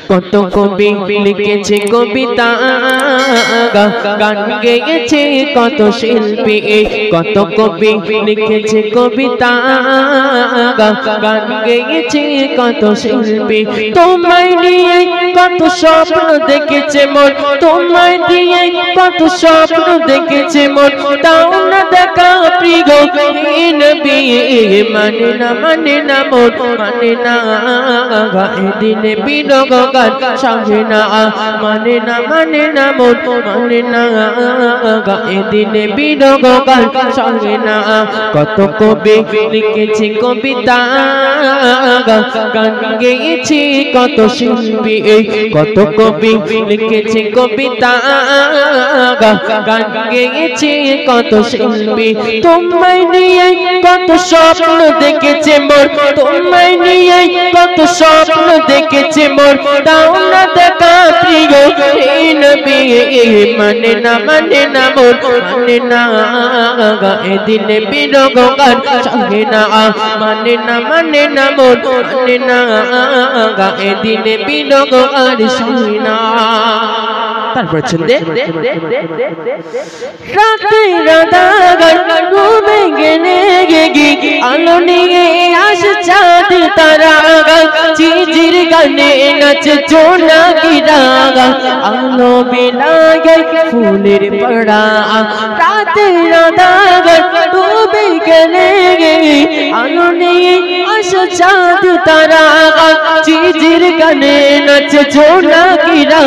কত কবি লিখেছে কবিতা, গান গেয়েছে কত শিল্পী। কত কবি লিখেছে কবিতা, গান গেয়েছে কত শিল্পী। তোমায় নিয়ে কত স্বপ্ন দেখেছে মন, তোমায় দিয়ে কত স্বপ্ন দেখেছে মন। তাও না দেখা প্রিয় নবী, মানে না মানে না মন, মানে না দিনে বিরগ গান সহে না, মানে না মানে না মন, মানে না দিনে বিরগ গান সহে না। কত কবি লিখেছে কবিতা, গান গেয়েছে কত শিল্পী। কত কবি লিখেছে কবিতা, গান গেয়েছে কত শিল্পী। তোমায় নিয়ে কত স্বপ্ন দেখেছে মোর, তোমায় নিয়ে কত স্বপ্ন দেখেছে মোর। তাও না দেখা প্রিয় নবী, মানে না মানে না মোর, মানে না দিনে বিরগ গান সহে না, মানে না মানে না মোর, মানে না দিনে বিরগ গান সহে না। তারপর ছন্দে রাতের আঁধার ঘুমে গেলে আলো নিয়ে আসে চাঁদ তারা, ঝিঝির গানে নাচে জোনাকিরা, আলো বিলায় ফুলের পড়া। রাতের আঁধার ঘুমে গেলে আলো নিয়ে আসে চাঁদ তারা, ঝিঝির গানে নাচে জোনাকিরা,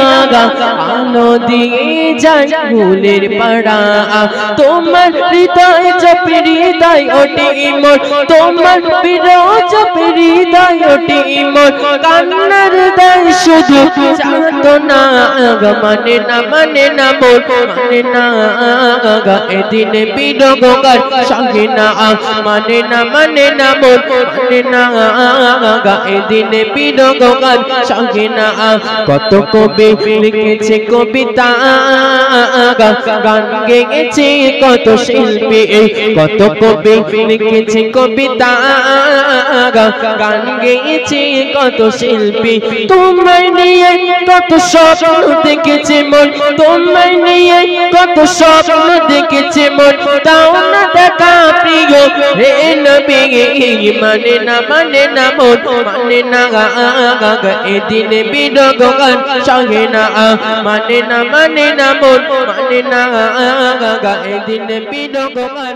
আলো দিয়ে যায় ফুলের পাড়া। তোমার হৃদয় জপে হৃদয় ওঠে মোর, তোমার বিরহ জপে হৃদয় ওঠে মোর। কান্নার দায় শুধু যাতনা, মানে না মানে না মোর, মানে না এদিনে বিরহ গান সহে না, মানে না মানে না মোর, মানে না এদিনে বিরহ গান সহে না। কত কবি লিখেছে কবিতা, গান গেয়েছে কত শিল্পী। কত কবি লিখেছে কবিতা, গান গেয়েছে কত শিল্পী। তোমায় নিয়ে কত স্বপ্ন দেখেছে মন, তোমায় নিয়ে কত স্বপ্ন দেখেছে মন। তাও না দেখা প্রিয় হে নবী, মানে না মানে না মন, মানে না এদিনে বিরগ গান সহে না, মানে না মানে না মন, মানে না এদিনে বিরগ গান।